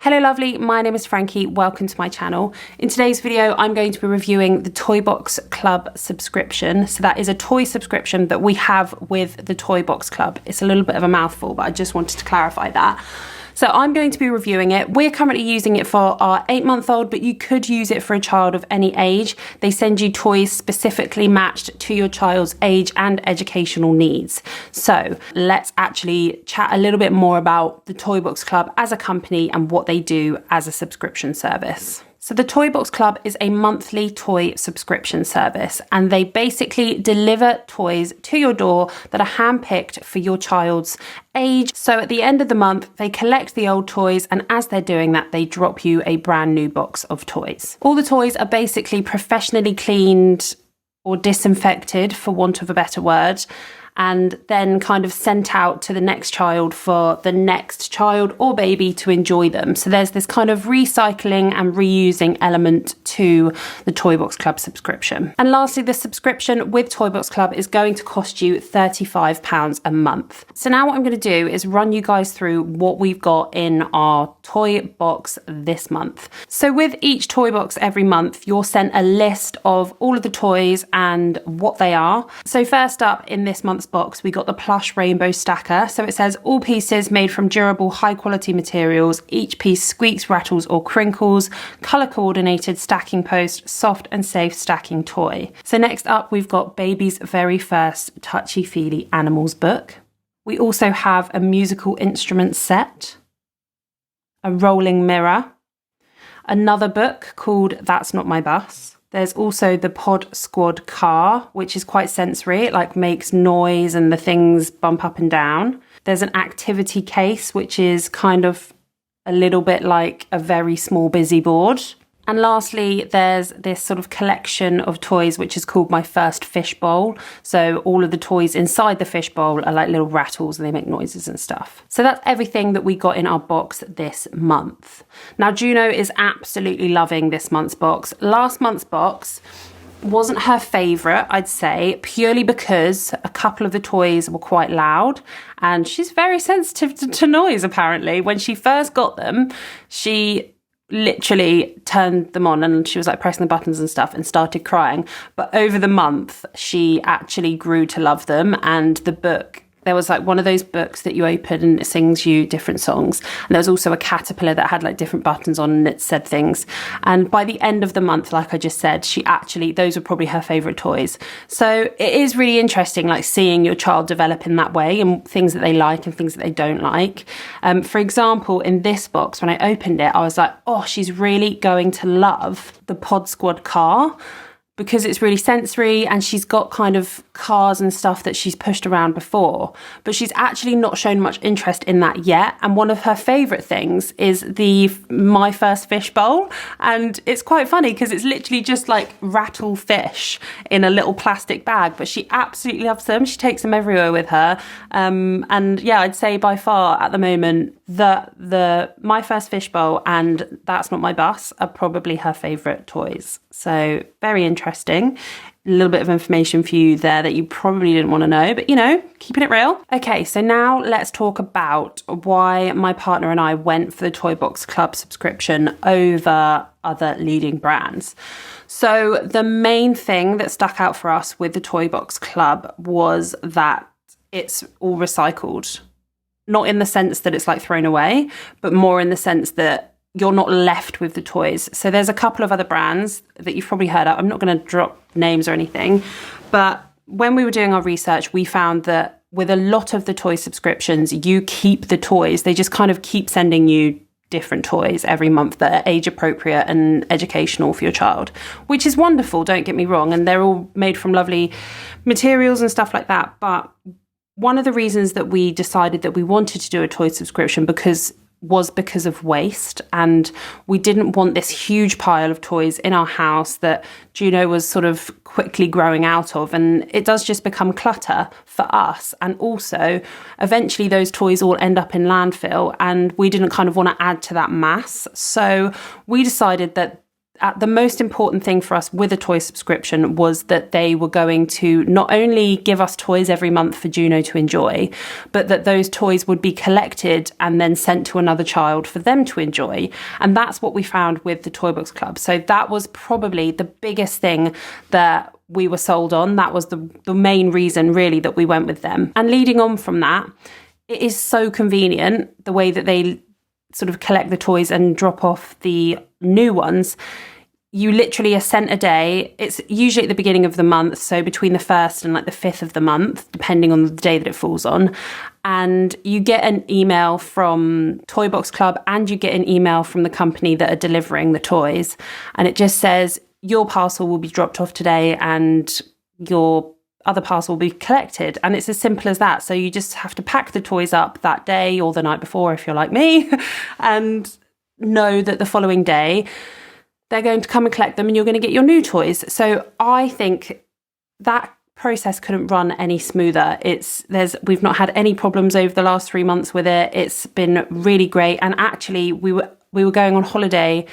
Hello lovely, my name is Frankie, welcome to my channel. In today's video, I'm going to be reviewing the Toy Box Club subscription. So that is a toy subscription that we have with the Toy Box Club. It's a little bit of a mouthful, but I just wanted to clarify that. So I'm going to be reviewing it. We're currently using it for our 8-month-old, but you could use it for a child of any age. They send you toys specifically matched to your child's age and educational needs. So let's actually chat a little bit more about the Toy Box Club as a company and what they do as a subscription service. So the Toy Box Club is a monthly toy subscription service, and they basically deliver toys to your door that are handpicked for your child's age. So at the end of the month, they collect the old toys, and as they're doing that, they drop you a brand new box of toys. All the toys are basically professionally cleaned or disinfected, for want of a better word, and then kind of sent out to the next child for the next child or baby to enjoy them. So there's this kind of recycling and reusing element to the Toy Box Club subscription. And lastly, the subscription with Toy Box Club is going to cost you £35 a month. So now what I'm going to do is run you guys through what we've got in our toy box this month. So with each toy box every month, you're sent a list of all of the toys and what they are. So first up in this month's box, we got the plush rainbow stacker. So it says all pieces made from durable, high quality materials. Each piece squeaks, rattles or crinkles. Color coordinated stacking post, soft and safe stacking toy. So next up, we've got baby's very first touchy-feely animals book. We also have a musical instrument set, a rolling mirror, another book called That's Not My Bus. There's also the Pod Squad car, which is quite sensory. It like makes noise and the things bump up and down. There's an activity case, which is kind of a little bit like a very small busy board. And lastly, there's this sort of collection of toys, which is called My First Fish Bowl. So all of the toys inside the fish bowl are like little rattles and they make noises and stuff. So that's everything that we got in our box this month. Now, Juno is absolutely loving this month's box. Last month's box wasn't her favourite, I'd say, purely because a couple of the toys were quite loud and she's very sensitive to noise, apparently. When she first got them, she literally turned them on and she was like pressing the buttons and stuff and started crying. But over the month, she actually grew to love them. And the book, there was like one of those books that you open and it sings you different songs. And there was also a caterpillar that had like different buttons on and it said things. And by the end of the month, like I just said, those were probably her favourite toys. So it is really interesting, like seeing your child develop in that way and things that they like and things that they don't like. For example, in this box, when I opened it, I was like, oh, she's really going to love the Pod Squad car, because it's really sensory and she's got kind of cars and stuff that she's pushed around before, but she's actually not shown much interest in that yet. And one of her favourite things is the My First Fish Bowl. And it's quite funny because it's literally just like rattle fish in a little plastic bag, but she absolutely loves them. She takes them everywhere with her. And yeah, I'd say by far at the moment, the My First Fish Bowl and That's Not My Bus are probably her favourite toys. So very interesting. A little bit of information for you there that you probably didn't want to know, but you know, keeping it real. Okay, so now let's talk about why my partner and I went for the Toy Box Club subscription over other leading brands. So the main thing that stuck out for us with the Toy Box Club was that it's all recycled. Not in the sense that it's like thrown away, but more in the sense that you're not left with the toys. So there's a couple of other brands that you've probably heard of. I'm not going to drop names or anything, but when we were doing our research, we found that with a lot of the toy subscriptions, you keep the toys. They just kind of keep sending you different toys every month that are age appropriate and educational for your child, which is wonderful, don't get me wrong. And they're all made from lovely materials and stuff like that. But one of the reasons that we decided that we wanted to do a toy subscription was because of waste, and we didn't want this huge pile of toys in our house that Juno was sort of quickly growing out of, and it does just become clutter for us. And also eventually those toys all end up in landfill, and we didn't kind of want to add to that mass. So we decided that the most important thing for us with a toy subscription was that they were going to not only give us toys every month for Juno to enjoy, but that those toys would be collected and then sent to another child for them to enjoy. And that's what we found with the Toy Box Club. So that was probably the biggest thing that we were sold on. That was the main reason really that we went with them. And leading on from that, it is so convenient the way that they sort of collect the toys and drop off the new ones. You literally are sent a day. It's usually at the beginning of the month, so between the 1st and like the 5th of the month, depending on the day that it falls on. And you get an email from Toy Box Club and you get an email from the company that are delivering the toys. And it just says, your parcel will be dropped off today and your other parcel will be collected. And it's as simple as that. So you just have to pack the toys up that day or the night before if you're like me, and know that the following day they're going to come and collect them and you're going to get your new toys. So I think that process couldn't run any smoother. We've not had any problems over the last 3 months with it. It's been really great. And actually we were going on holiday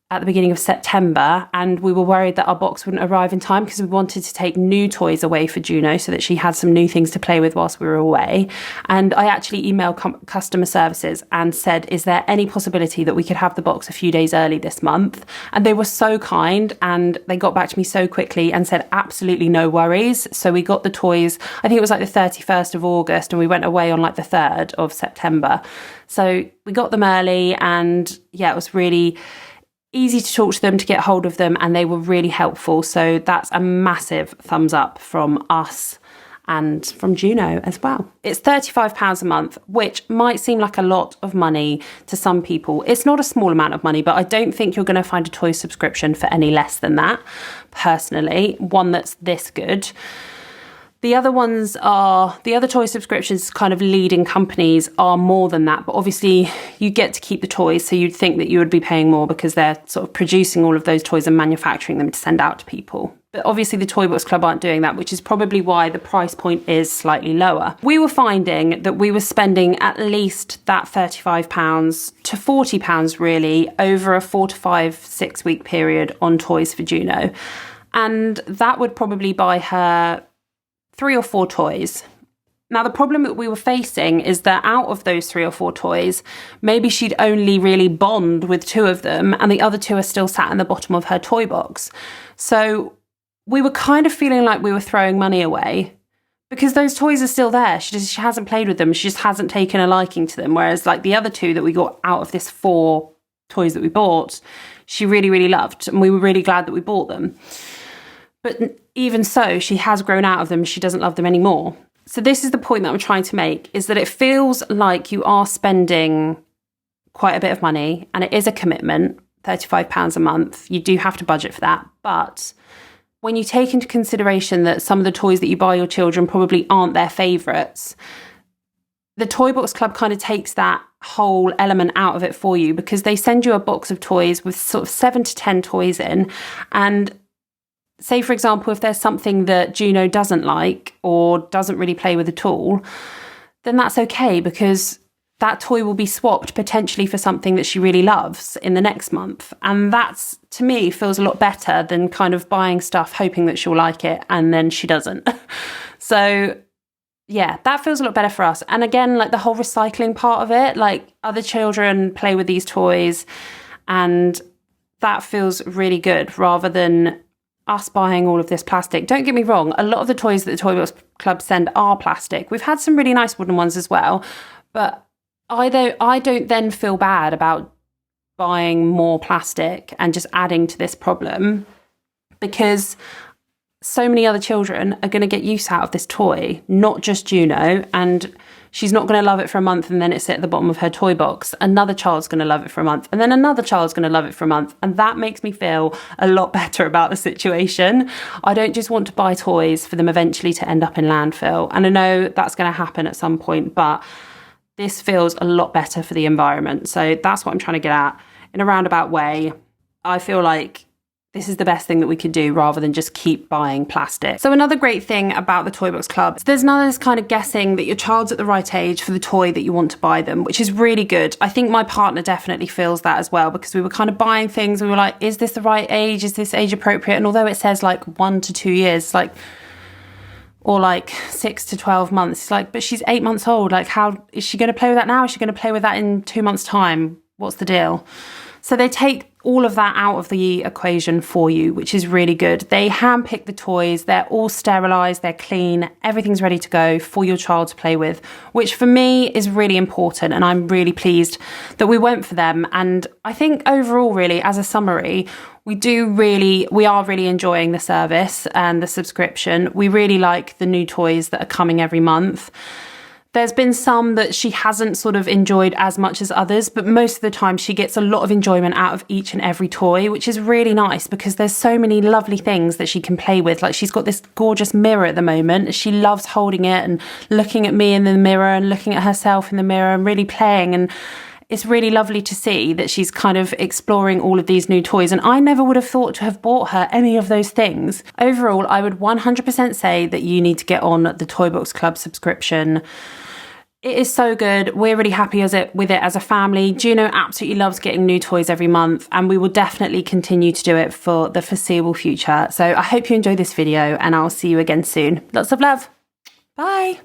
at the beginning of September, and we were worried that our box wouldn't arrive in time because we wanted to take new toys away for Juno so that she had some new things to play with whilst we were away. And I actually emailed customer services and said, is there any possibility that we could have the box a few days early this month? And they were so kind and they got back to me so quickly and said, absolutely no worries. So we got the toys, I think it was like the 31st of August, and we went away on like the 3rd of September. So we got them early, and yeah, it was really easy to talk to them, to get hold of them, and they were really helpful. So that's a massive thumbs up from us and from Juno as well. It's £35 a month, which might seem like a lot of money to some people. It's not a small amount of money, but I don't think you're going to find a toy subscription for any less than that, personally, one that's this good. The other toy subscriptions, kind of leading companies, are more than that. But obviously you get to keep the toys. So you'd think that you would be paying more because they're sort of producing all of those toys and manufacturing them to send out to people. But obviously the Toy Box Club aren't doing that, which is probably why the price point is slightly lower. We were finding that we were spending at least that £35 to £40 really over a 4 to 5, 6 week period on toys for Juno. And that would probably buy her 3 or 4 toys. Now, the problem that we were facing is that out of those 3 or 4 toys, maybe she'd only really bond with 2 of them and the other 2 are still sat in the bottom of her toy box. So we were kind of feeling like we were throwing money away because those toys are still there. She hasn't played with them. She just hasn't taken a liking to them. Whereas like the other 2 that we got out of this 4 toys that we bought, she really, really loved. And we were really glad that we bought them. But even so, she has grown out of them. She doesn't love them anymore. So this is the point that I'm trying to make, is that it feels like you are spending quite a bit of money, and it is a commitment, £35 a month. You do have to budget for that. But when you take into consideration that some of the toys that you buy your children probably aren't their favourites, the Toy Box Club kind of takes that whole element out of it for you, because they send you a box of toys with sort of 7 to 10 toys in. And say, for example, if there's something that Juno doesn't like or doesn't really play with at all, then that's okay, because that toy will be swapped potentially for something that she really loves in the next month. And that's, to me, feels a lot better than kind of buying stuff hoping that she'll like it and then she doesn't. So yeah, that feels a lot better for us. And again, like the whole recycling part of it, like other children play with these toys and that feels really good rather than us buying all of this plastic. Don't get me wrong, a lot of the toys that the Toy Box Club send are plastic. We've had some really nice wooden ones as well, but I don't then feel bad about buying more plastic and just adding to this problem, because so many other children are going to get use out of this toy, not just Juno, and she's not going to love it for a month and then it's at the bottom of her toy box. Another child's going to love it for a month and then another child's going to love it for a month. And that makes me feel a lot better about the situation. I don't just want to buy toys for them eventually to end up in landfill. And I know that's going to happen at some point, but this feels a lot better for the environment. So that's what I'm trying to get at in a roundabout way. I feel like this is the best thing that we could do rather than just keep buying plastic. So another great thing about the Toy Box Club, there's none of this kind of guessing that your child's at the right age for the toy that you want to buy them, which is really good. I think my partner definitely feels that as well, because we were kind of buying things and we were like, is this the right age? Is this age appropriate? And although it says like 1 to 2 years, like, or like 6 to 12 months, it's like, but she's 8 months old. Like, how is she going to play with that now? Is she going to play with that in 2 months' time? What's the deal? So they take all of that out of the equation for you, which is really good. They handpick the toys, they're all sterilised, they're clean, everything's ready to go for your child to play with, which for me is really important, and I'm really pleased that we went for them. And I think overall, really, as a summary, we are really enjoying the service and the subscription. We really like the new toys that are coming every month. There's been some that she hasn't sort of enjoyed as much as others, but most of the time she gets a lot of enjoyment out of each and every toy, which is really nice because there's so many lovely things that she can play with. Like, she's got this gorgeous mirror at the moment. She loves holding it and looking at me in the mirror and looking at herself in the mirror and really playing. And it's really lovely to see that she's kind of exploring all of these new toys. And I never would have thought to have bought her any of those things. Overall, I would 100% say that you need to get on the Toy Box Club subscription. It is so good. We're really happy with it as a family. Juno absolutely loves getting new toys every month, and we will definitely continue to do it for the foreseeable future. So I hope you enjoyed this video, and I'll see you again soon. Lots of love. Bye.